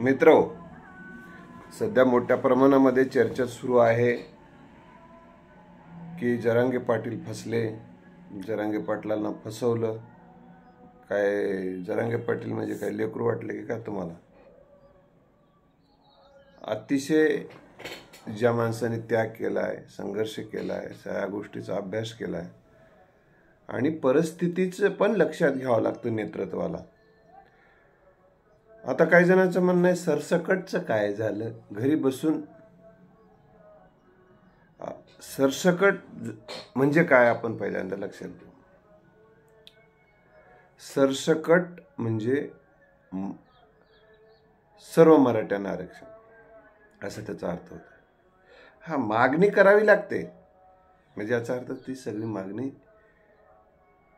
मित्र, सध्या मोठ्या प्रमाणामध्ये चर्चा सुरू आहे की जरांगे पाटील फसले, जरांगे पाटलांना फसवलं. काय जरांगे पाटील म्हणजे काय लेकरू वाटले की काय तुम्हाला? अतिशय ज्या माणसाने त्याग केलाय, संघर्ष केलाय, सगळ्या गोष्टीचा अभ्यास केलाय आणि परिस्थितीचं पण लक्षात घ्यावं लागतं नेतृत्वाला. आता काही जणांचं म्हणणं आहे सरसकटचं काय झालं, घरी बसून. सरसकट म्हणजे काय आपण पहिल्यांदा लक्षात घेऊ. सरसकट म्हणजे सर्व मराठ्यांना आरक्षण असं त्याचा अर्थ होता. हा, मागणी करावी लागते म्हणजे याचा अर्थ ती सगळी मागणी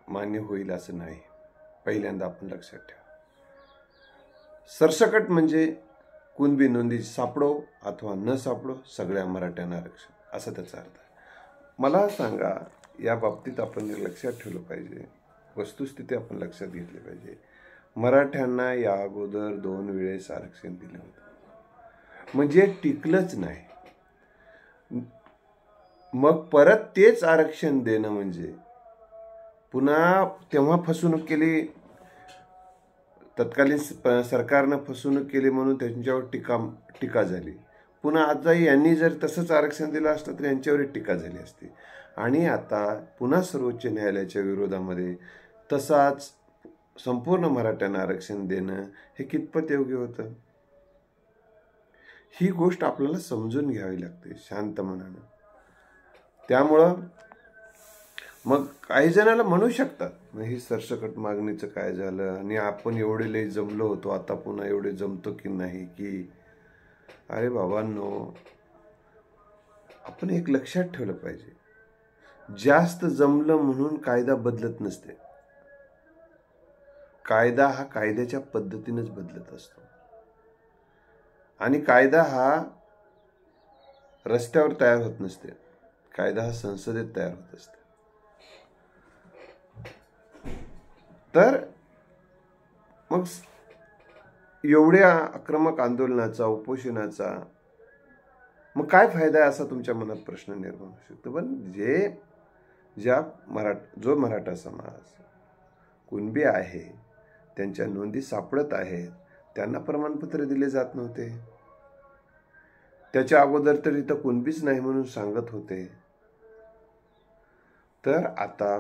मान्य होईल असं नाही. पहिल्यांदा आपण लक्षात ठेवा, सरसकट म्हणजे कुणबी नोंदी सापडो अथवा न सापडो सगळ्या मराठ्यांना आरक्षण असा त्याचा अर्थ आहे. मला सांगा, या बाबतीत आपण लक्षात ठेवलं पाहिजे, वस्तुस्थिती आपण लक्षात घेतली पाहिजे. मराठ्यांना या अगोदर 2 वेळेस आरक्षण दिलं होतं, म्हणजे टिकलंच नाही. मग परत तेच आरक्षण देणं म्हणजे पुन्हा तेव्हा फसवणूक केली, तत्कालीन सरकारनं फसवणूक केली म्हणून त्यांच्यावर टीका झाली. पुन्हा आता यांनी जर तसंच आरक्षण दिलं असतं तर यांच्यावर टीका झाली असती. आणि आता पुन्हा सर्वोच्च न्यायालयाच्या विरोधामध्ये तसाच संपूर्ण मराठ्यांना आरक्षण देणं हे कितपत योग्य होतं? ही गोष्ट आपल्याला समजून घ्यावी लागते शांत मनानं. त्यामुळं मग काही जणाला म्हणू शकतात ही सरसकट मागणीचं काय झालं आणि आपण एवढे लई जमलो होतो, आता पुन्हा एवढे जमतो की नाही की. अरे बाबांनो, आपण एक लक्षात ठेवलं पाहिजे, जास्त जमलं म्हणून कायदा बदलत नसते. कायदा हा कायद्याच्या पद्धतीनेच बदलत असतो आणि कायदा हा रस्त्यावर तयार होत नसते, कायदा हा संसदेत तयार होत असते. तर मग एवढ्या आक्रमक आंदोलनाचा, उपोषणाचा मग काय फायदा आहे असा तुमच्या मनात प्रश्न निर्माण होऊ शकतो. पण जो मराठा समाज कुणबी आहे, त्यांच्या नोंदी सापडत आहेत, त्यांना प्रमाणपत्र दिले जात नव्हते. त्याच्या अगोदर तर इथं कुणबीच नाही म्हणून सांगत होते. तर आता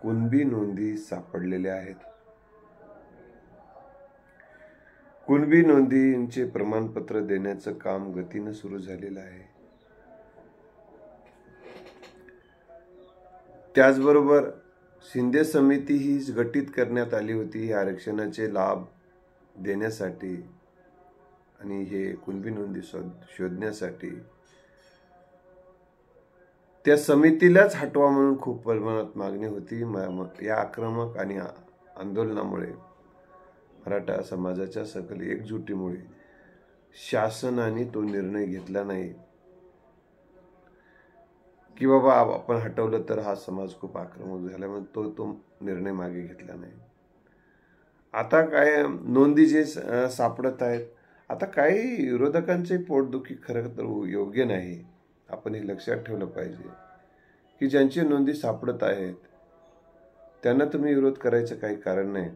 कुणबी नोंदी सापडलेल्या आहेत. कुणबी नोंदींचे प्रमाणपत्र देण्याचं काम गतीनं सुरू झालेलं आहे. त्याचबरोबर शिंदे समिती ही गठीत करण्यात आली होती आरक्षणाचे लाभ देण्यासाठी आणि हे कुणबी नोंदी शोधण्यासाठी. त्या समितीलाच हटवा म्हणून खूप प्रमाणात मागणी होती. या आक्रमक आणि आंदोलनामुळे, मराठा समाजाच्या सकल एकजुटीमुळे शासनाने तो निर्णय घेतला नाही की बाबा आपण हटवलं तर हा समाज खूप आक्रमक झाला, म्हणून तो निर्णय मागे घेतला नाही. आता काय नोंदी जे सापडत आहेत, आता काही विरोधकांचे पोटदुखी खरं तर योग्य नाही. आपण हे लक्षात ठेवलं पाहिजे की ज्यांची नोंदी सापडत आहेत त्यांना तुम्ही विरोध करायचं काही कारण नाही.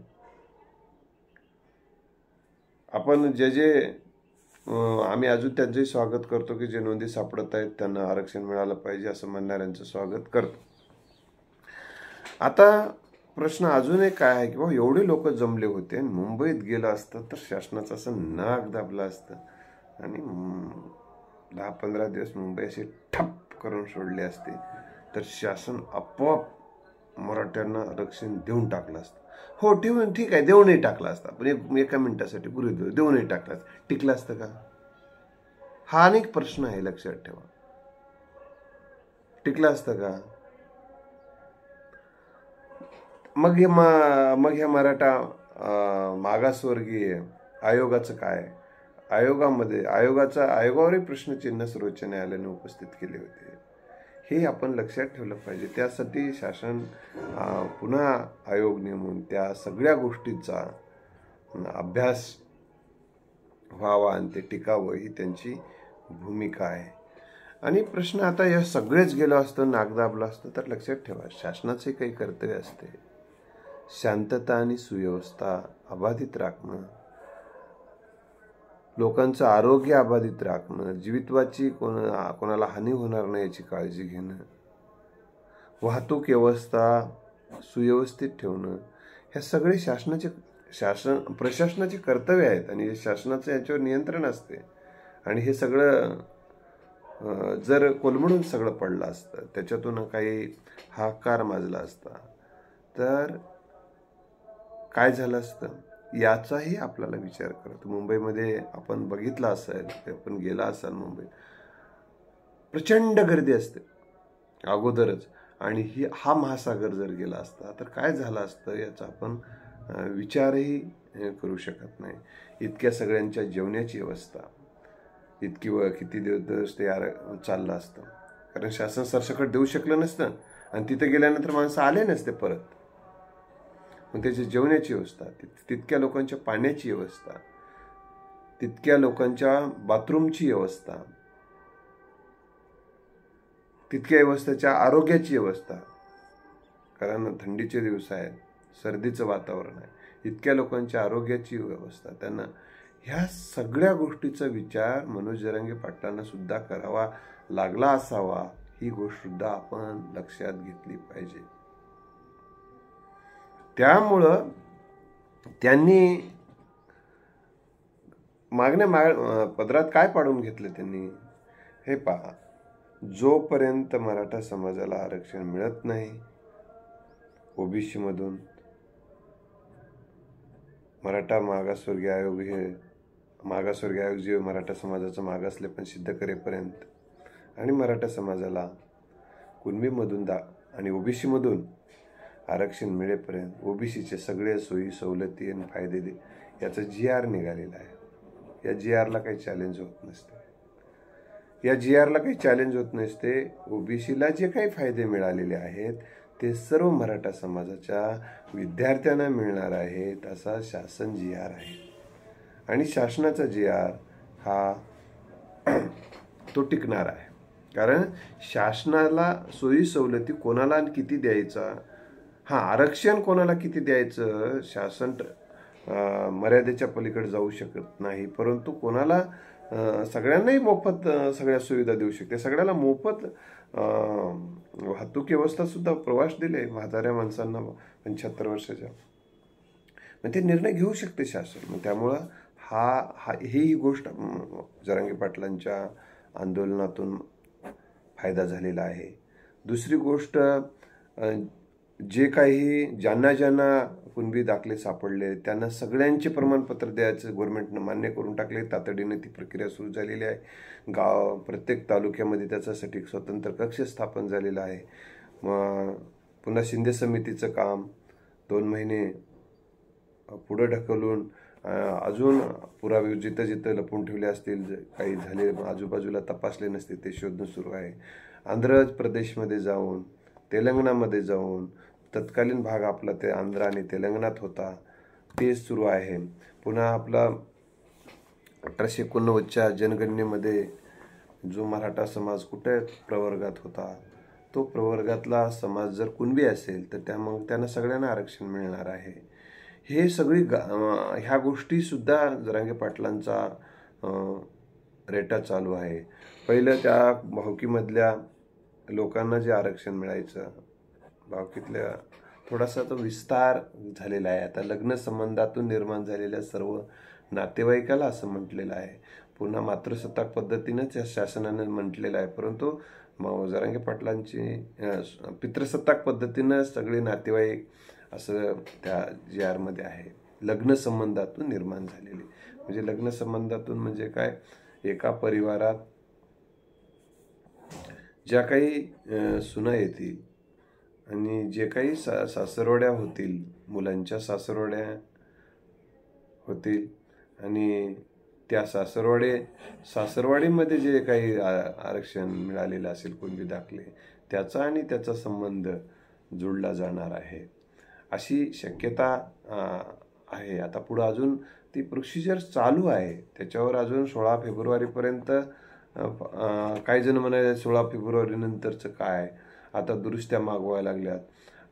आपण आम्ही अजून त्यांचंही स्वागत करतो की जे नोंदी सापडत आहेत त्यांना आरक्षण मिळालं पाहिजे असं म्हणणाऱ्यांचं स्वागत करतो. आता प्रश्न अजून एक काय आहे की बाबा एवढे लोक जमले होते आणि मुंबईत गेलं असतं तर शासनाचं असं नाक दाबलं असतं आणि 10-15 दिवस मुंबई असे ठप करून सोडले असते तर शासन आपोआप मराठ्यांना आरक्षण देऊन टाकलं असतं. हो, ठेवून ठीक आहे, देऊनही टाकला असता, पण एका मिनिटासाठी पूर्वी देऊनही टाकला असता, टिकलं असतं का? हा अनेक प्रश्न आहे, लक्षात ठेवा. टिकलं असतं का? मग हे मराठा मागासवर्गीय आयोगाचं काय? आयोगावरही प्रश्नचिन्ह सर्वोच्च न्यायालयाने उपस्थित केले होते. हे आपण लक्षात ठेवलं पाहिजे. त्यासाठी शासन पुन्हा आयोग नेमून त्या सगळ्या गोष्टींचा अभ्यास व्हावा आणि ते टिकावं ही त्यांची भूमिका आहे. आणि प्रश्न आता या सगळेच गेलो असतं, नाक दाबलं असतं, तर लक्षात ठेवा शासनाचे काही कर्तव्य असते. शांतता आणि सुव्यवस्था अबाधित राखणं, लोकांचं आरोग्य अबाधित राखणं, जीवितवाची कोणाला हानी होणार नाही याची काळजी घेणं, वाहतूक व्यवस्था सुव्यवस्थित ठेवणं, ह्या सगळे प्रशासनाचे कर्तव्य आहेत आणि शासनाचं याच्यावर नियंत्रण असते. आणि हे सगळं जर कोलमडून सगळं पडलं असतं, त्याच्यातून काही हाकार माजला असता, तर काय झालं असतं याचाही आपल्याला विचार करतो. मुंबईमध्ये आपण बघितलं असेल, आपण गेला असाल मुंबईत, प्रचंड गर्दी असते अगोदरच, आणि हा महासागर जर गेला असता तर काय झालं असतं याचा आपण विचारही करू शकत नाही. इतक्या सगळ्यांच्या जेवणाची व्यवस्था इतकी किती दिवस ते चाललं असतं, कारण शासन सरसकट देऊ शकलं नसतं आणि तिथे गेल्यानंतर माणसं आले नसते परत. मग त्याची जेवणाची व्यवस्था, तितक्या लोकांच्या पाण्याची व्यवस्था, तितक्या लोकांच्या बाथरूमची व्यवस्था, तितक्या व्यवस्थेच्या आरोग्याची व्यवस्था, कारण थंडीचे दिवस आहेत, सर्दीचं वातावरण आहे, इतक्या लोकांच्या आरोग्याची व्यवस्था, त्यांना ह्या सगळ्या गोष्टीचा विचार मनोज जरांगे पाटलांना सुद्धा करावा लागला असावा. ही गोष्ट सुद्धा आपण लक्षात घेतली पाहिजे. त्यामुळं त्यांनी पदरात काय पाडून घेतलं त्यांनी, हे पहा, जोपर्यंत मराठा समाजाला आरक्षण मिळत नाही ओबीसी मधून, मराठा मागासवर्गीय आयोग हे मागासवर्गीय आयोग जे मराठा समाजाचं मागासले पण सिद्ध करेपर्यंत, आणि मराठा समाजाला कुणबीमधून आणि ओबीसी मधून आरक्षण मिळेपर्यंत ओबीसीचे सगळे सोयी सवलती आणि फायदे याचा GR निघालेला आहे. या GRला काही चॅलेंज होत नसते. या GRला काही चॅलेंज होत नसते. ओबीसीला जे काही फायदे मिळालेले आहेत ते सर्व मराठा समाजाच्या विद्यार्थ्यांना मिळणार आहेत असा शासन GR आहे. आणि शासनाचा GR हा तो टिकणार आहे, कारण शासनाला सोयी सवलती कोणाला किती द्यायचा, आरक्षण कोणाला किती द्यायचं शासन मर्यादेच्या पलीकडे जाऊ शकत नाही, परंतु कोणाला सगळ्यांनाही मोफत सगळ्या सुविधा देऊ शकते. सगळ्याला मोफत वाहतूक व्यवस्था सुद्धा, प्रवास दिले म्हाताऱ्या माणसांना 75 वर्षाच्या, ते निर्णय घेऊ शकते शासन. मग त्यामुळं ही गोष्ट जरांगे पाटलांच्या आंदोलनातून फायदा झालेला आहे. दुसरी गोष्ट, जे काही ज्यांना कुणबी दाखले सापडले त्यांना सगळ्यांचे प्रमाणपत्र द्यायचं गव्हर्नमेंटनं मान्य करून टाकले. तातडीने ती प्रक्रिया सुरू झालेली आहे. प्रत्येक तालुक्यामध्ये त्याच्यासाठी एक स्वतंत्र कक्ष स्थापन झालेला आहे. पुन्हा शिंदे समितीचं काम 2 महिने पुढे ढकलून अजून पुरावे जिथं लपून ठेवले असतील, काही झाले आजूबाजूला तपासले नसते ते शोधणं सुरू आहे. आंध्र प्रदेशमध्ये जाऊन, तेलंगणामध्ये जाऊन, तत्कालीन भाग आपला ते आंध्र आणि तेलंगणात होता ते सुरू आहे. पुन्हा आपला 1889च्या जनगणनेमध्ये जो मराठा समाज कुठे प्रवर्गात होता, तो प्रवर्गातला समाज जर कुणबी असेल तर मग त्यांना सगळ्यांना आरक्षण मिळणार आहे. हे सगळी ह्या गोष्टी सुद्धा जरांगे पाटलांचा रेटा चालू आहे. पहिलं त्या भावकीमधल्या लोकांना जे आरक्षण मिळायचं, भावकीतल्या थोडासा तो विस्तार झालेला आहे. आता लग्न संबंधातून निर्माण झालेल्या सर्व नातेवाईकाला असं म्हटलेलं आहे. पुन्हा मातृसत्ताक पद्धतीनंच या शासनाने म्हटलेलं आहे, परंतु जरांगे पाटलांची पितृसत्ताक पद्धतीनं सगळे नातेवाईक असं त्या GR मध्ये आहे. लग्न संबंधातून निर्माण झालेले, म्हणजे लग्न संबंधातून म्हणजे काय, एका परिवारात ज्या काही सुना येतील आणि जे काही सासरवड्या होतील, मुलांच्या सासरवड्या होतील, आणि त्या सासरवाडीमध्ये जे काही आरक्षण मिळालेलं असेल कुणबी दाखले, त्याचा आणि त्याचा संबंध जोडला जाणार आहे अशी शक्यता आहे. आता पुढं अजून ती प्रोसिजर चालू आहे. त्याच्यावर अजून 16 फेब्रुवारीपर्यंत काही जण म्हणाले 16 फेब्रुवारी नंतरचं काय, आता दुरुस्त्या मागवायला लागल्यात.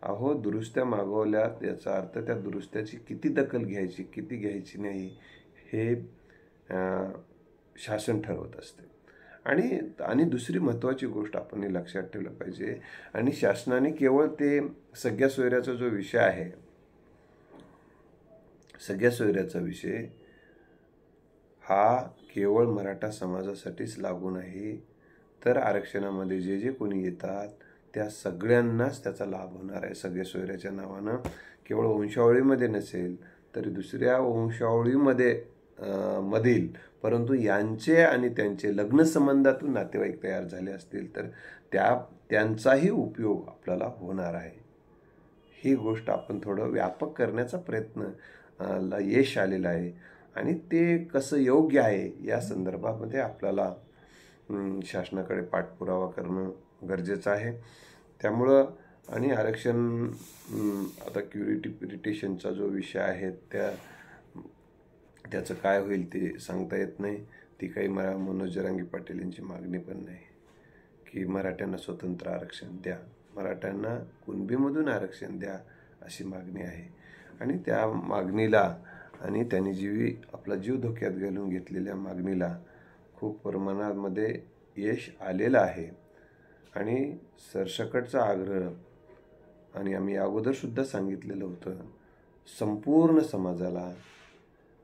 अहो, दुरुस्त्या मागवल्यात याचा अर्थ त्या दुरुस्त्याची किती दखल घ्यायची, किती घ्यायची नाही हे शासन ठरवत असते. आणि दुसरी महत्त्वाची गोष्ट आपण हे लक्षात ठेवलं पाहिजे, आणि शासनाने केवळ ते सगळ्या सोयऱ्याचा जो विषय आहे, सगळ्या सोयऱ्याचा विषय हा केवळ मराठा समाजासाठीच लागू नाही, तर आरक्षणामध्ये जे जे कोणी येतात त्या सगळ्यांनाच त्याचा लाभ होणार आहे. सगळ्या सोयऱ्याच्या नावानं केवळ वंशावळीमध्ये नसेल तरी दुसऱ्या वंशावळीमध्ये मधील, परंतु यांचे आणि त्यांचे लग्न संबंधातून नातेवाईक तयार झाले असतील तर त्यांचाही उपयोग आपल्याला होणार आहे. ही गोष्ट आपण थोडं व्यापक करण्याचा प्रयत्न ला यश आलेलं आहे, आणि ते कसं योग्य आहे या संदर्भामध्ये आपल्याला शासनाकडे पाठपुरावा करणं गरजेचं आहे. त्यामुळं आणि आरक्षण आता क्युरिटी पिरिटेशनचा जो विषय आहे त्याचं काय होईल ते सांगता येत नाही. ती काही मनोज जरांगे पाटील यांची मागणी पण नाही की मराठ्यांना स्वतंत्र आरक्षण द्या, मराठ्यांना कुणबीमधून आरक्षण द्या अशी मागणी आहे. आणि त्या मागणीला आणि त्यांनी आपला जीव धोक्यात घालून घेतलेल्या मागणीला खूप प्रमाणामध्ये यश आलेलं आहे. आणि सरसकटचा आग्रह, आणि आम्ही अगोदरसुद्धा सांगितलेलं होतं, संपूर्ण समाजाला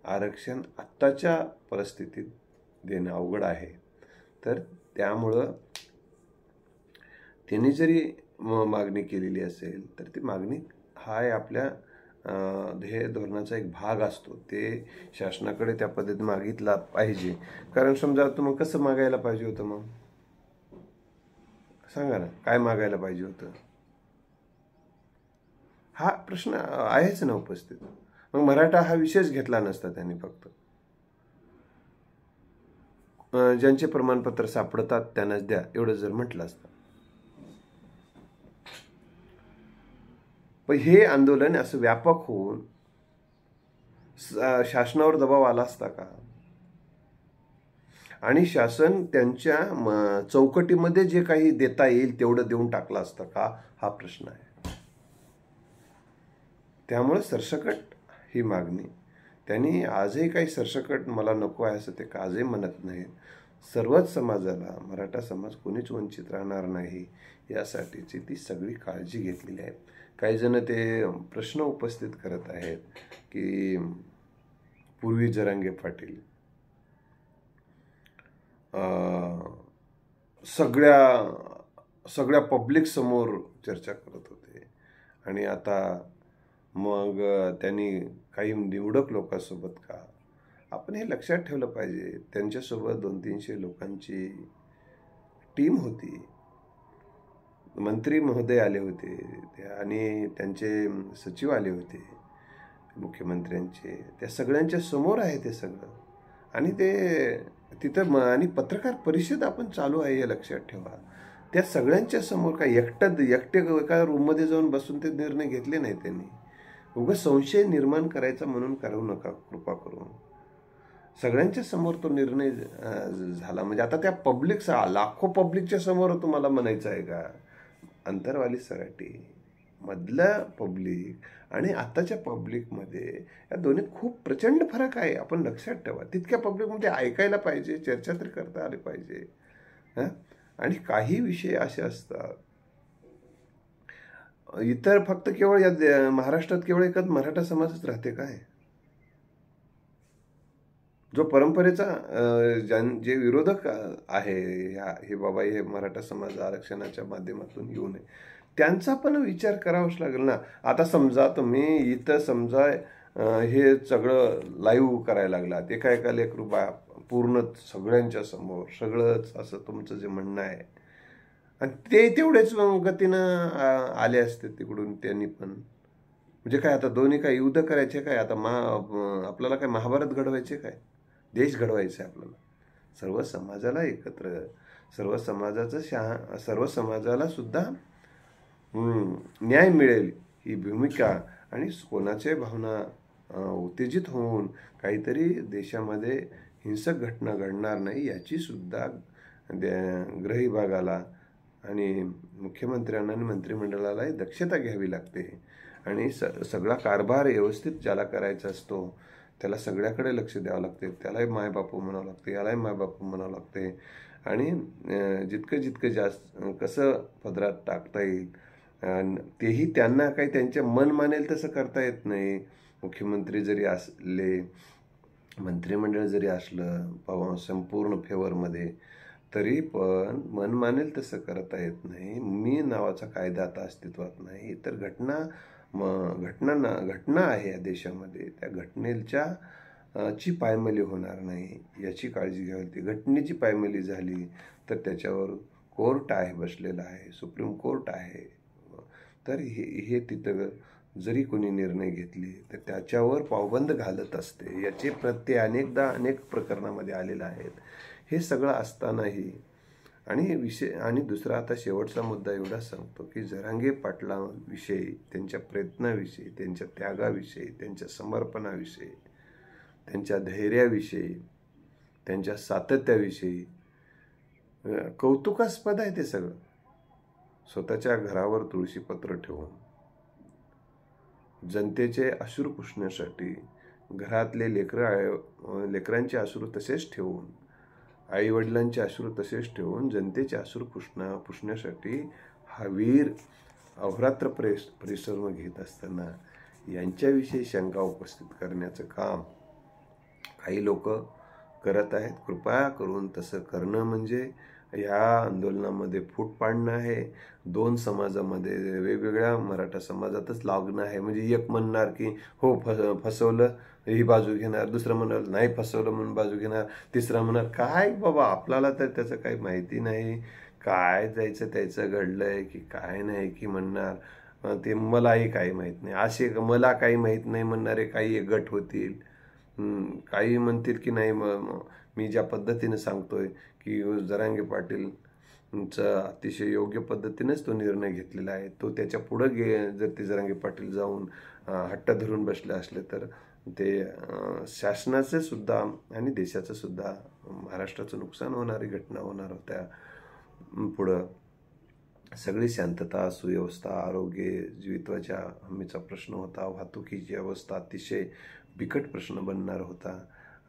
आरक्षण आत्ताच्या परिस्थितीत देणं अवघड आहे. तर त्यामुळं त्यांनी जरी मागणी केलेली असेल तर ती मागणी हा आपल्या ध्येय धोरणाचा एक भाग असतो. ते शासनाकडे त्या पद्धतीने मागितला पाहिजे. कारण समजा तुम्ही कसं मागायला पाहिजे होतं, मग सांगा ना, काय मागायला पाहिजे होतं, हा प्रश्न आहेच ना उपस्थित. मग मराठा हा विषयच घेतला नसता त्यांनी, फक्त ज्यांचे प्रमाणपत्र सापडतात त्यांनाच द्या एवढं जर म्हटलं असतं. पण हे आंदोलन असं व्यापक होऊन शासनावर दबाव आला असता का, आणि शासन त्यांच्या चौकटीमध्ये जे काही देता येईल तेवढं देऊन टाकलं असतं का, हा प्रश्न आहे. त्यामुळे सरसकट ही मागणी त्यांनी आजही काही सरसकट मला नको आहे असं ते आजही म्हणत नाहीत. सर्वच समाजाला, मराठा समाज कोणीच वंचित राहणार नाही यासाठीची ती सगळी काळजी घेतलेली आहे. काही जण ते प्रश्न उपस्थित करत आहेत की पूर्वी जरांगे पाटील सगळ्या पब्लिक समोर चर्चा करत होते, आणि आता मग त्यांनी काही निवडक लोकांसोबत का. आपण हे लक्षात ठेवलं पाहिजे, त्यांच्यासोबत 200-300 लोकांची टीम होती. मंत्री महोदय आले होते आणि त्यांचे सचिव आले होते मुख्यमंत्र्यांचे. त्या सगळ्यांच्या समोर आहे ते सगळं, आणि ते तिथं आणि पत्रकार परिषद आपण चालू आहे हे लक्षात ठेवा. त्या सगळ्यांच्या समोर काय एकटे एका रूममध्ये जाऊन बसून ते निर्णय घेतले नाही त्यांनी. उगाच संशय निर्माण करायचा म्हणून करू नका कृपा करून. सगळ्यांच्या समोर तो निर्णय झाला. म्हणजे आता त्या पब्लिक, लाखो पब्लिकच्या समोर तुम्हाला म्हणायचं आहे का. अंतरवाली सराटी मधलं पब्लिक आणि आताच्या पब्लिकमध्ये या दोन्ही खूप प्रचंड फरक आहे, आपण लक्षात ठेवा. तितक्या पब्लिकमध्ये ऐकायला पाहिजे, चर्चा तरी करता आली पाहिजे. आणि काही विषय असे असतात, इतर फक्त केवळ या महाराष्ट्रात केवळ एकच मराठा समाजच राहते काय, जो परंपरेचा जे विरोधक आहे हे बाबा हे मराठा समाज आरक्षणाच्या माध्यमातून येऊ नये, त्यांचा पण विचार करावाच लागेल ना. आता समजा तुम्ही इथं समजा हे सगळं लाईव्ह करायला लागला, ते काय लेकरू बा पूर्ण सगळ्यांच्या समोर सगळंच असं तुमचं जे म्हणणं आहे, आणि ते तेवढेच गतीनं आले असते तिकडून त्यांनी पण. म्हणजे काय आता दोन्ही काय युद्ध करायचे काय, आता आपल्याला काय महाभारत घडवायचे काय, देश घडवायचा आहे आपल्याला. सर्व समाजाला एकत्र, सर्व समाजाला सुद्धा न्याय मिळेल ही भूमिका, आणि कोणाच्या भावना उत्तेजित होऊन काहीतरी देशामध्ये हिंसक घटना घडणार नाही याची सुद्धा गृह विभागाला आणि मुख्यमंत्र्यांना आणि मंत्रिमंडळालाही दक्षता घ्यावी लागते. आणि सगळा कारभार व्यवस्थित ज्याला करायचा असतो त्याला सगळ्याकडे लक्ष द्यावं लागते. त्यालाही मायबापू म्हणावं लागते, यालाही मायबापू म्हणावं लागते. आणि जितकं जास्त कसं पदरात टाकता येईल तेही त्यांना काही त्यांच्या मन मानेल तसं करता येत नाही. मुख्यमंत्री जरी असले, मंत्रिमंडळ जरी असलं संपूर्ण फेवरमध्ये, तरी पण मन मानेल तसं करता येत नाही. मी नावाचा कायदा आता अस्तित्वात नाही. तर घटना आहे या देशामध्ये, त्या घटनेच्या ची पायमली होणार नाही याची काळजी घ्यावी लागते. घटनेची पायमली झाली तर त्याच्यावर कोर्ट आहे, बसलेला आहे, सुप्रीम कोर्ट आहे. तर हे तिथं जरी कोणी निर्णय घेतले तर त्याच्यावर पावबंद घालत असते. याचे प्रत्यय अनेक प्रकरणामध्ये आलेले आहेत. हे सगळं असतानाही आणि दुसरा आता शेवटचा मुद्दा एवढाच सांगतो की जरांगे पाटलांविषयी, त्यांच्या प्रयत्नाविषयी, त्यांच्या त्यागाविषयी, त्यांच्या समर्पणाविषयी, त्यांच्या धैर्याविषयी, त्यांच्या सातत्याविषयी कौतुकास्पद आहे ते सगळं. स्वतःच्या घरावर तुळशीपत्र ठेवून जनतेचे अश्रू पुसण्यासाठी, घरातले लेकरांचे अश्रू तसेच ठेवून, आईवडिलांचे अश्रू तसेच ठेवून जनतेचे अश्रू पुसण्यासाठी हा वीर अहोरात्र परिश्रम घेत असताना यांच्याविषयी शंका उपस्थित करण्याचं काम काही लोक करत आहेत. कृपया करून तसं करणं म्हणजे ह्या आंदोलनामध्ये फूट पाडणं आहे. दोन समाजामध्ये, वेगवेगळ्या मराठा समाजातच लागणं आहे. म्हणजे एक म्हणणार की हो फसवलं ही बाजू घेणार, दुसरं म्हणणार नाही फसवलं म्हणून बाजू घेणार, तिसरा म्हणणार काय बाबा आपल्याला तर त्याचं काही माहिती नाही, काय जायचं त्याचं घडलंय की काय नाही की म्हणणार ते मलाही काही माहीत नाही. असे मला काही माहीत नाही म्हणणारे काही एक गट होतील. काही म्हणतील की नाही मी ज्या पद्धतीने सांगतोय की जरांगे पाटीलचं अतिशय योग्य पद्धतीनेच तो निर्णय घेतलेला आहे, तो त्याच्या पुढं जर ते जरांगे पाटील जाऊन हट्ट धरून बसले असले तर ते शासनाचे सुद्धा आणि देशाचं सुद्धा, महाराष्ट्राचं नुकसान होणारी घटना होणार होत्या. पुढं सगळी शांतता, सुव्यवस्था, आरोग्य, जीवितवाच्या हमीचा प्रश्न होता, वाहतुकीची अवस्था अतिशय बिकट प्रश्न बनणार होता.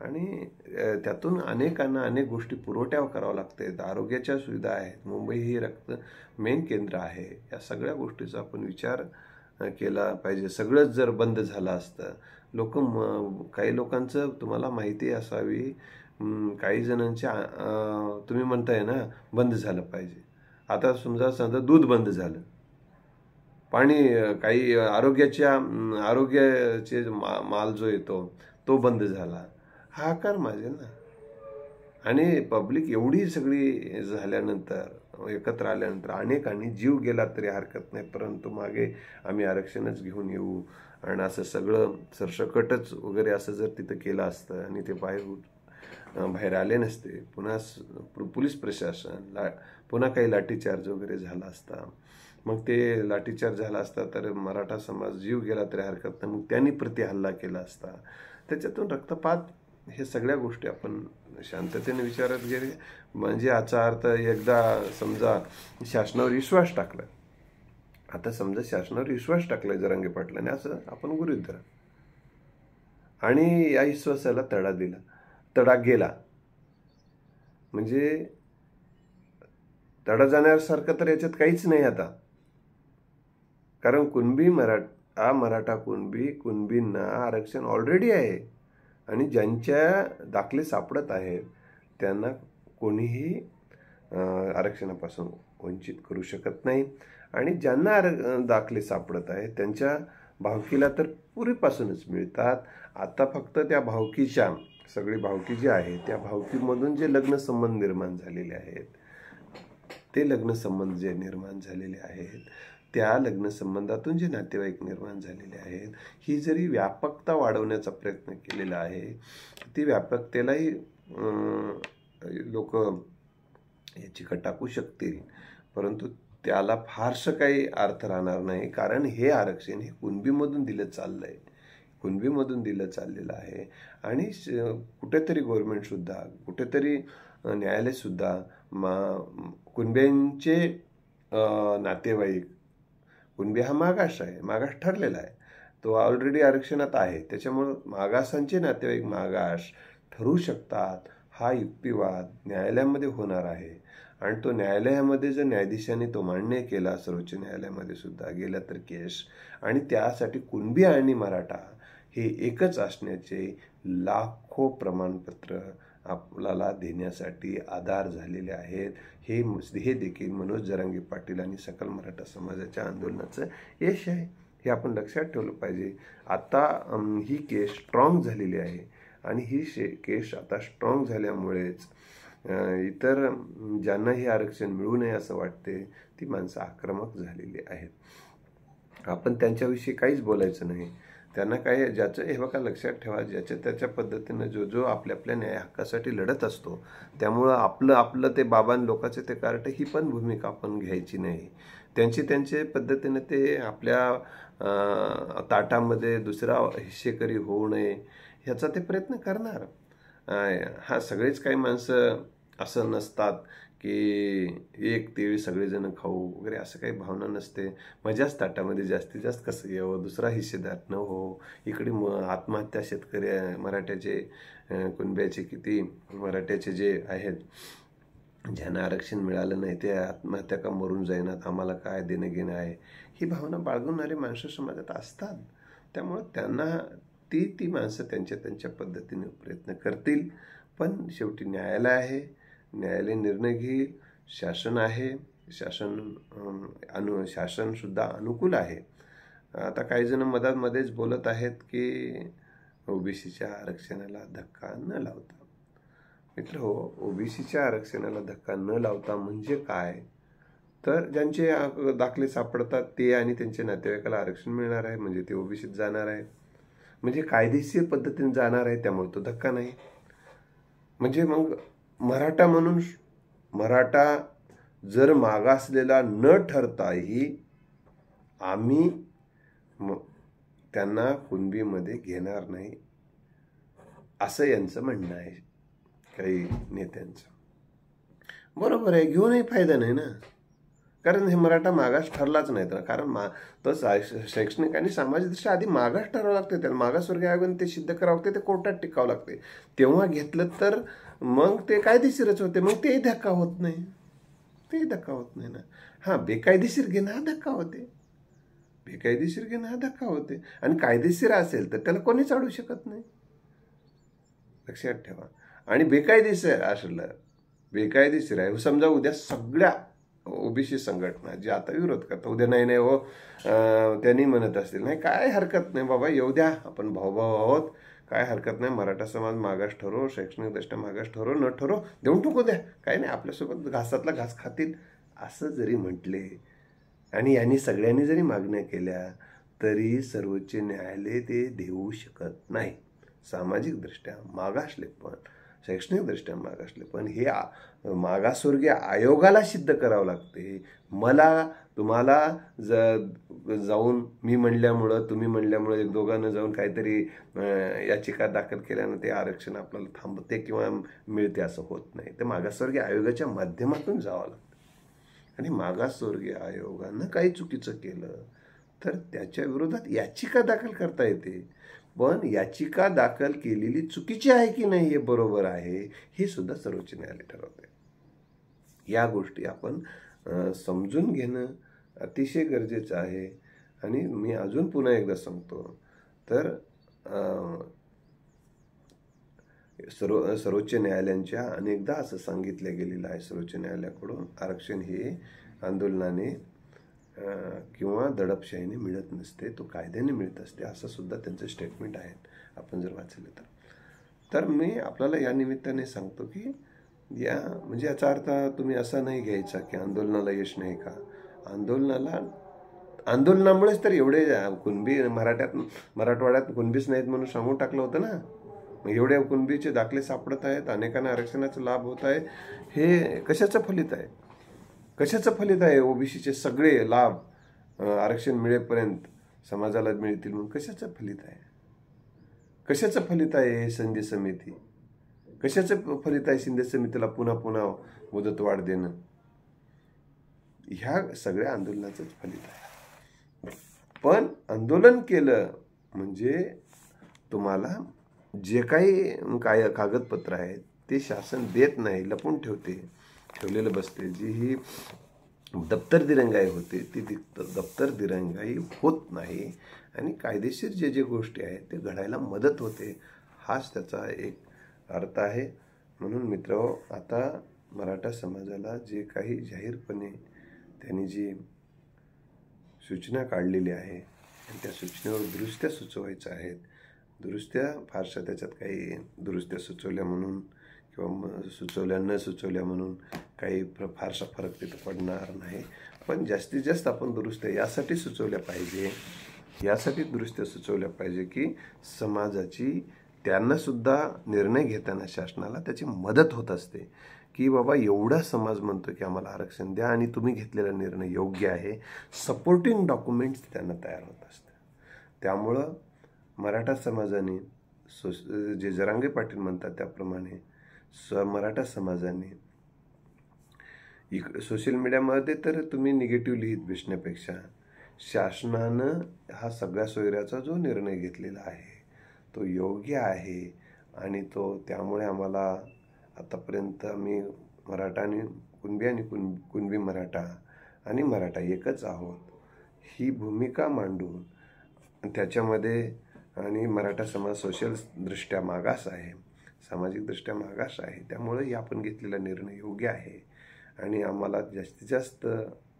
आणि त्यातून अनेकांना अनेक गोष्टी पुरवठ्यावर करावं लागतात. आरोग्याच्या सुविधा आहेत, मुंबई ही रक्त मेन केंद्र आहे. या सगळ्या गोष्टीचा आपण विचार केला पाहिजे. सगळंच जर बंद झालं असतं, काही लोकांचं तुम्हाला माहिती असावी, काही जणांच्या तुम्ही म्हणताय ना बंद झालं पाहिजे. आता समजा दूध बंद झालं, पाणी, काही आरोग्याचे माल जो येतो तो बंद झाला, हाकार माजेल ना. आणि पब्लिक एवढी सगळी झाल्यानंतर, एकत्र आल्यानंतर अनेकांनी जीव गेला तरी हरकत नाही, परंतु मागे आम्ही आरक्षणच घेऊन येऊ आणि असं सगळं सरसकटच वगैरे असं जर तिथं केलं असतं आणि ते बाहेर आले नसते, पुन्हा पोलीस प्रशासन, पुन्हा काही लाठीचार्ज वगैरे झाला असता, मग ते लाठीचार्ज झाला असता तर मराठा समाज जीव गेला तरी हरकत नाही, मग त्यांनी हल्ला केला असता, त्याच्यातून रक्तपात, हे सगळ्या गोष्टी आपण शांततेने विचारात गेले. म्हणजे याचा अर्थ एकदा समजा शासनावर विश्वास टाकला, आता समजा शासनावर विश्वास टाकलाय जरांगे पाटलाने, असं आपण गृहीत धरा, आणि या विश्वासाला तडा गेला, म्हणजे तडा जाण्यासारखं तर याच्यात काहीच नाही आता. कारण मराठा कुणबींना आरक्षण ऑलरेडी आहे आणि ज्यांच्या दाखले सापडत आहेत त्यांना कोणीही आरक्षणापासून वंचित करू शकत नाही. आणि ज्यांना दाखले सापडत आहेत त्यांच्या भावकीला तर पूर्वीपासूनच मिळतात. आता फक्त त्या भावकीच्या, सगळी भावकी जी आहे त्या भावकीमधून जे लग्न संबंध निर्माण झालेले आहेत, ते लग्न संबंध जे निर्माण झालेले आहेत, त्या लग्न संबंधातून जे नातेवाईक निर्माण झालेले आहेत, ही जरी व्यापकता वाढवण्याचा प्रयत्न केलेला आहे, ती व्यापकतेलाही लोक याची टाकू शकतील, परंतु त्याला फारसं काही अर्थ राहणार नाही. कारण हे आरक्षण हे कुणबीमधून दिलं चाललंय, कुणबीमधून दिलं चाललेलं आहे. आणि कुठेतरी गव्हर्नमेंटसुद्धा, कुठेतरी न्यायालयसुद्धा कुणब्यांचे नातेवाईक, कुणबी हा मागास आहे, मागास ठरलेला आहे, तो ऑलरेडी आरक्षणात आहे. त्याच्यामुळं मागासांचे नातेवाईक मागास ठरवू शकतात हा युक्तिवाद न्यायालयामध्ये होणार आहे. आणि तो न्यायालयामध्ये जर न्यायाधीशांनी तो मान्य केला, सर्वोच्च न्यायालयामध्ये सुद्धा गेला तर केस, आणि त्यासाठी कुणबी आणि मराठा हे एकच असण्याचे लाखो प्रमाणपत्र आपल्याला देण्यासाठी आधार झालेले आहेत. हे देखील मनोज जरांगे पाटील आणि सकल मराठा समाजाच्या आंदोलनाचं यश आहे. हे आपण लक्षात ठेवलं पाहिजे. आता ही केस स्ट्रॉंग झालेली आहे, आणि ही केस आता स्ट्रॉंग झाल्यामुळेच इतर ज्यांना हे आरक्षण मिळू नये असं वाटते ती माणसं आक्रमक झालेली आहेत. आपण त्यांच्याविषयी काहीच बोलायचं नाही. त्यांना काय, ज्याचं, हे बघा लक्षात ठेवा, ज्याच्या त्याच्या पद्धतीनं जो आपल्या आपल्या न्याय हक्कासाठी लढत असतो, त्यामुळं आपलं ते बाबां लोकांचे ते कार्ट ही पण भूमिका आपण घ्यायची नाही. त्यांच्या पद्धतीनं ते आपल्या ताटामध्ये दुसरा हिस्सेकरी होऊ नये ह्याचा ते प्रयत्न करणार. हा सगळेच काही माणसं असं नसतात की एक तीळ सगळेजण खाऊ वगैरे, असं काही भावना नसते. माझ्याच ताटामध्ये जास्तीत जास्त कसं यावं, दुसरा हिस्सेदार न हो. इकडे आत्महत्या शेतकरी मराठ्याचे, कुणब्याचे, किती मराठ्याचे जे आहेत ज्यांना आरक्षण मिळालं नाही ते आत्महत्या का मरून जाईनात, आम्हाला काय देणं घेणं आहे, ही भावना बाळगणारे माणसं समाजात असतात. त्यामुळं त्यांना ती माणसं त्यांच्या पद्धतीने प्रयत्न करतील. पण शेवटी न्यायालय आहे, न्यायालय निर्णय घेईल. शासन आहे, शासनसुद्धा अनुकूल आहे. आता काही जण मध्येच बोलत आहेत की ओबीसीच्या आरक्षणाला धक्का न लावता. मित्र हो, ओबीसीच्या आरक्षणाला धक्का न लावता म्हणजे काय, तर ज्यांचे दाखले सापडतात ते आणि त्यांच्या नातेवाईकाला आरक्षण मिळणार आहे, म्हणजे ते ओबीसीत जाणार आहे, म्हणजे कायदेशीर पद्धतीने जाणार आहे, त्यामुळे तो धक्का नाही. म्हणजे मग मराठा म्हणून मराठा जर मागासलेला न ठरताही आम्ही त्यांना कुणबीमध्ये घेणार नाही, असं यांचं म्हणणं आहे काही नेत्यांचं. बरोबर आहे, घेऊनही फायदा नाही ना, कारण हे मराठा मागास ठरलाच नाही तर. कारण तो शैक्षणिक आणि सामाजिकदृष्ट्या आधी मागास ठरावं लागते, त्याला मागासवर्गीय आयोगाने ते सिद्ध करावं लागते, ते कोर्टात टिकावं लागते. तेव्हा घेतलं तर मग ते कायदेशीरच होते, मग तेही धक्का होत नाही, ना. हां, बेकायदेशीर घेणं हा धक्का होते, आणि कायदेशीर असेल तर त्याला कोणीच अडू शकत नाही, लक्षात ठेवा. आणि बेकायदेशीर आहे, समजा उद्या सगळ्या ओबीसी संघटना जे आता विरोध करतात, उद्या नाही हो त्यांनी म्हणत असतील, नाही काय हरकत नाही बाबा, येऊ द्या, आपण भाऊ आहोत, काय हरकत नाही, मराठा समाज मागास ठरो, शैक्षणिकदृष्ट्या मागास ठरो न ठरो, देऊन टाकू द्या, काही नाही, आपल्यासोबत घासातला घास खातील, असं जरी म्हटले आणि यांनी सगळ्यांनी जरी मागण्या केल्या तरी सर्वोच्च न्यायालय ते देऊ शकत नाही. सामाजिकदृष्ट्या मागासले पण, शैक्षणिकदृष्ट्या मागासले पण हे मागासवर्गीय आयोगाला सिद्ध करावं लागते. तुम्हाला जाऊन मी म्हणल्यामुळं, तुम्ही म्हणल्यामुळं, एक दोघांना जाऊन काहीतरी याचिका दाखल केल्यानं ते आरक्षण आपल्याला थांबते किंवा मिळते असं होत नाही. ते मागासवर्गीय आयोगाच्या माध्यमातून जावं लागतं. आणि मागासवर्गीय आयोगानं काही चुकीचं केलं तर त्याच्या विरोधात याचिका दाखल करता येते. पण याचिका दाखल केलेली चुकीची आहे की नाही हे बरोबर आहे हे सुद्धा सर्वोच्च न्यायालय ठरवते. या गोष्टी आपण समजून घेणं अतिशय गरजेचं आहे. आणि मी अजून पुन्हा एकदा सांगतो, तर सर्वोच्च न्यायालयांच्या अनेकदा असं सांगितलं गेलेलं आहे सर्वोच्च न्यायालयाकडून, आरक्षण हे आंदोलनाने किंवा दडपशाहीने मिळत नसते, तो कायद्याने मिळत असते, असं सुद्धा त्यांचं स्टेटमेंट आहे आपण जर वाचलं तर. मी आपल्याला या निमित्ताने सांगतो की म्हणजे याचा अर्थ तुम्ही असा नाही घ्यायचा की आंदोलनाला यश नाही का. आंदोलनामुळेच तर एवढे कुणबी मराठवाड्यात कुणबीच नाहीत म्हणून सांगून टाकलं होतं ना. मग एवढ्या कुणबीचे दाखले सापडत आहेत, अनेकांना आरक्षणाचा लाभ होत आहे, हे कशाचं फलित आहे? ओबीसीचे सगळे लाभ आरक्षण मिळेपर्यंत समाजाला मिळतील म्हणून कशाचं फलित आहे? कशाचं फलित आहे संधी समिती? कशाचं फलित आहे शिंदे समितीला पुन्हा पुन्हा मुदतवाढ देणं? ह्या सगळ्या आंदोलनाचंच फलित आहे. पण आंदोलन केलं म्हणजे तुम्हाला जे काही कागदपत्र आहेत ते शासन देत नाही, लपून ठेवलेलं बसते. जी ही दप्तर दिरंगाई होते ती दप्तर दिरंगाई होत नाही आणि कायदेशीर जे गोष्टी आहेत ते घडायला मदत होते. हाच त्याचा एक अर्थ आहे. म्हणून मित्रहो, आता मराठा समाजाला जे काही जाहीरपणे त्यांनी जी सूचना काढलेली आहे आणि त्या सूचनेवर दुरुस्त्या सुचवायच्या आहेत. दुरुस्त्या फारशा त्याच्यात काही दुरुस्त्या सुचवल्या म्हणून किंवा सुचवल्या न सुचवल्या म्हणून काही फारसा फरक तिथं पडणार नाही. पण जास्तीत जास्त आपण दुरुस्त्या यासाठी सुचवल्या पाहिजे, यासाठी दुरुस्त्या सुचवल्या पाहिजे की समाजाची त्यांनासुद्धा निर्णय घेताना शासनाला त्याची मदत होत असते की बाबा एवढा समाज म्हणतो की आम्हाला आरक्षण द्या आणि तुम्ही घेतलेला निर्णय योग्य आहे. सपोर्टिंग डॉक्युमेंट्स त्यांना तयार होत असतात. त्यामुळं मराठा समाजाने जे जरांगे पाटील म्हणतात त्याप्रमाणे मराठा समाजाने सोशल मीडियामध्ये तर तुम्ही निगेटिव्ह लिहित बसण्यापेक्षा शासनानं हा सगळ्या सोयऱ्याचा जो निर्णय घेतलेला आहे तो योग्य आहे आणि तो त्यामुळे आम्हाला आतापर्यंत आम्ही मराठा आणि कुणबी मराठा आणि मराठा एकच आहोत ही भूमिका मांडून त्याच्यामध्ये आणि मराठा समाज सोशलदृष्ट्या मागास आहे, सामाजिकदृष्ट्या मागास आहे, त्यामुळे आपण घेतलेला निर्णय योग्य आहे आणि आम्हाला जास्तीत जास्त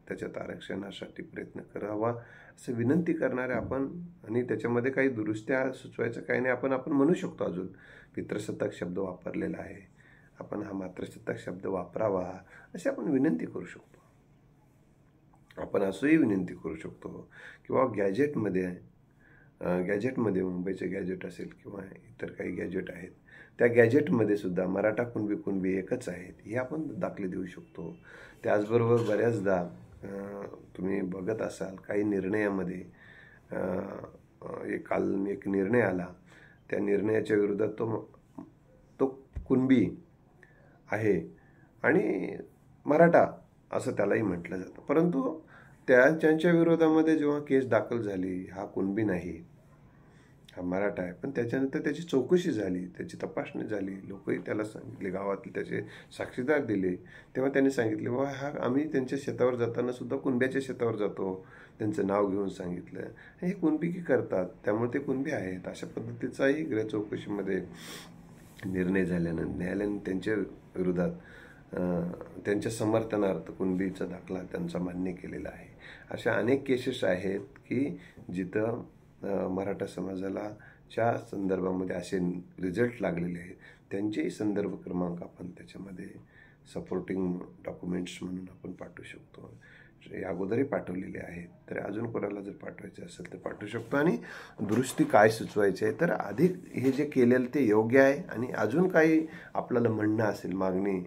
त्याच्यात आरक्षणासाठी प्रयत्न करावा असं विनंती करणारे आपण. आणि त्याच्यामध्ये काही दुरुस्त्या सुचवायचं काही नाही. आपण म्हणू शकतो अजून पितृसत्ताक शब्द वापरलेला आहे, आपण हा मातृसत्ताक शब्द वापरावा अशी आपण विनंती करू शकतो. आपण असंही विनंती करू शकतो किंवा गॅजेटमध्ये मुंबईचे गॅजेट असेल किंवा इतर काही गॅजेट आहेत त्या गॅजेटमध्ये सुद्धा मराठा कुणबी एकच आहेत हे आपण दाखले देऊ शकतो. त्याचबरोबर बऱ्याचदा तुम्ही बघत असाल काही निर्णयामध्ये काल एक निर्णय आला, त्या निर्णयाच्या विरोधात तो कुणबी आहे आणि मराठा असं त्यालाही म्हटलं जातं. परंतु त्यांच्या विरोधामध्ये जेव्हा केस दाखल झाली, हा कुणबी नाही हा मराठा आहे, पण त्याच्यानंतर त्याची चौकशी झाली, त्याची तपासणी झाली, लोकही त्याला सांगितले, गावातले त्याचे साक्षीदार दिले, तेव्हा त्यांनी सांगितले बाबा हा आम्ही त्यांच्या शेतावर जाताना सुद्धा कुणब्याच्या शेतावर जातो, त्यांचं नाव घेऊन सांगितलं, हे कुणबी की करतात त्यामुळे ते कुणबी आहेत. अशा पद्धतीचाही गृह चौकशीमध्ये निर्णय झाल्यानं न्यायालयाने त्यांच्या विरोधात त्यांच्या समर्थनार्थ कुणबीचा दाखला त्यांचा मान्य केलेला आहे. अशा अनेक केसेस आहेत की जिथं मराठा समाजाला च्या संदर्भामध्ये असे रिझल्ट लागलेले आहेत, त्यांचेही संदर्भ क्रमांक आपण त्याच्यामध्ये सपोर्टिंग डॉक्युमेंट्स म्हणून आपण पाठवू शकतो. या अगोदरही पाठवलेले आहेत, तर अजून कोणाला जर पाठवायचे असेल तर पाठवू शकतो. आणि दुरुस्ती काय सुचवायची आहे तर अधिक हे जे केलेलं ते योग्य आहे आणि अजून काही आपल्याला म्हणणं असेल मागणी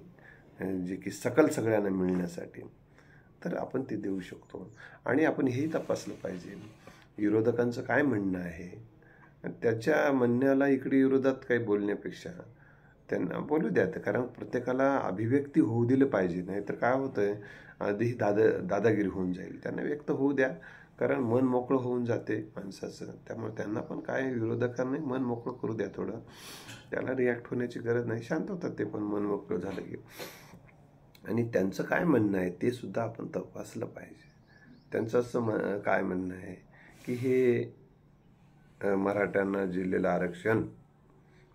जे की सगळ्यांना मिळण्यासाठी तर आपण ते देऊ शकतो. आणि आपण हेही तपासलं पाहिजे विरोधकांचं काय म्हणणं आहे, त्याच्या म्हणण्याला इकडे विरोधात काही बोलण्यापेक्षा त्यांना बोलू द्या, कारण प्रत्येकाला अभिव्यक्ती होऊ दिलं पाहिजे. नाही तर काय होतंय आधी दादागिरी होऊन जाईल. त्यांना व्यक्त होऊ द्या, कारण मन मोकळं होऊन जाते माणसाचं. त्यामुळे त्यांना पण काय विरोधकांना मन मोकळं करू द्या थोडं, त्याला रिॲक्ट होण्याची गरज नाही, शांत होतात ते पण मन मोकळं झालं की. आणि त्यांचं काय म्हणणं आहे ते सुद्धा आपण तपासलं पाहिजे. त्यांचं असं काय म्हणणं आहे की हे मराठ्यांना दिलेलं आरक्षण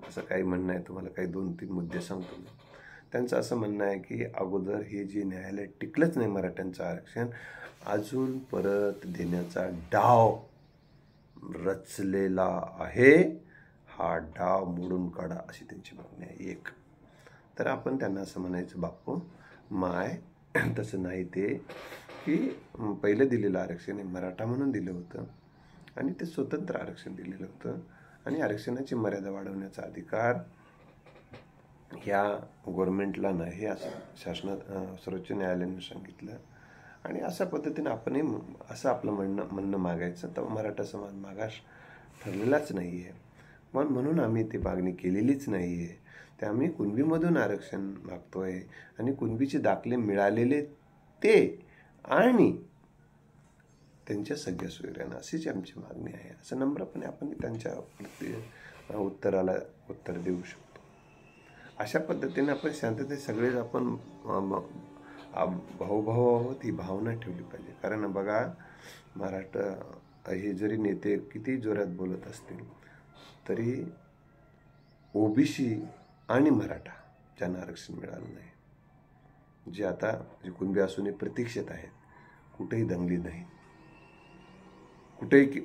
असं काही म्हणणं आहे. तुम्हाला काही 2-3 मुद्दे सांगतो मी. त्यांचं असं म्हणणं आहे की अगोदर हे जे न्यायालय टिकलंच नाही मराठ्यांचं आरक्षण, अजून परत देण्याचा डाव रचलेला आहे, हा डाव मोडून काढा अशी त्यांची मागणी आहे. एक तर आपण त्यांना असं म्हणायचं बापू माय तसं नाही, ते की पहिलं दिलेलं आरक्षण हे मराठा म्हणून दिलं होतं आणि ते स्वतंत्र आरक्षण दिलेलं होतं आणि आरक्षणाची मर्यादा वाढवण्याचा अधिकार ह्या गव्हर्नमेंटला नाही असं सर्वोच्च न्यायालयाने सांगितलं. आणि अशा पद्धतीने आपणही असं आपलं म्हणणं मागायचं. तर मराठा समाज मागास ठरलेलाच नाही आहे. पण म्हणून आम्ही ती मागणी केलेलीच नाही आहे. ते आम्ही कुणबीमधून आरक्षण मागतोय आणि कुणबीचे दाखले मिळालेले ते आणि त्यांच्या सगळ्या सोयऱ्यांना अशीच आमची मागणी आहे, असं नम्रपणे आपण त्यांच्या उत्तराला उत्तर देऊ शकतो. अशा पद्धतीने आपण शांततेत सगळेच आपण भाऊभाऊ आहोत ही भावना ठेवली पाहिजे. कारण बघा, हे जरी नेते किती जोरात बोलत असतील तरी ओबीसी आणि मराठा ज्यांना आरक्षण मिळालं नाही, जे आता जे कुणबी असूनही प्रतीक्षेत आहेत, कुठेही दंगली नाही, कुठेही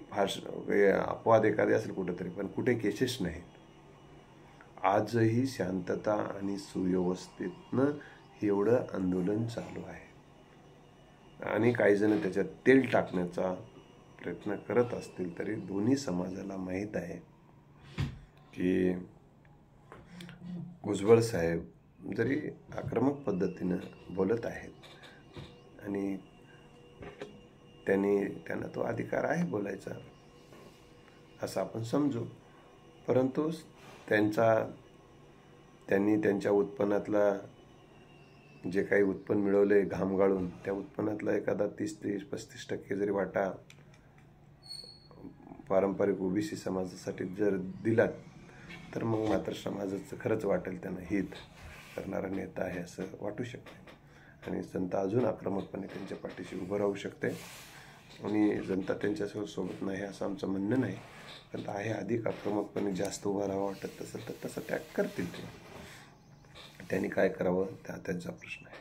अपवाद एखादे असेल कुठेतरी, पण कुठे केसेस नाहीत. आजही शांतता आणि सुव्यवस्थेतनं एवढं आंदोलन चालू आहे आणि काही जण त्याच्यात तेल टाकण्याचा प्रयत्न करत असतील तरी दोन्ही समाजाला माहीत आहे की भुजबळ साहेब जरी आक्रमक पद्धतीनं बोलत आहेत आणि त्यांना तो अधिकार आहे बोलायचा असं आपण समजू, परंतु त्यांनी त्यांच्या उत्पन्नातला जे काही उत्पन्न मिळवले घाम गाळून, त्या उत्पन्नातला एखादा 30-35% जरी वाटा पारंपरिक ओबीसी समाजासाठी जर दिला तर मग मात्र समाजाचं खरंच वाटेल त्यांना हित करणारा नेता आहे असं वाटू शकते आणि जनता अजून आक्रमकपणे त्यांच्या पाठीशी उभं राहू शकते आणि जनता त्यांच्यासोबत नाही असं आमचं म्हणणं नाही, पण आहे अधिक आक्रमकपणे जास्त उभं राहावं वाटत असेल तर तसं त्याग करतील. त्यांनी काय करावं त्यांचा प्रश्न आहे.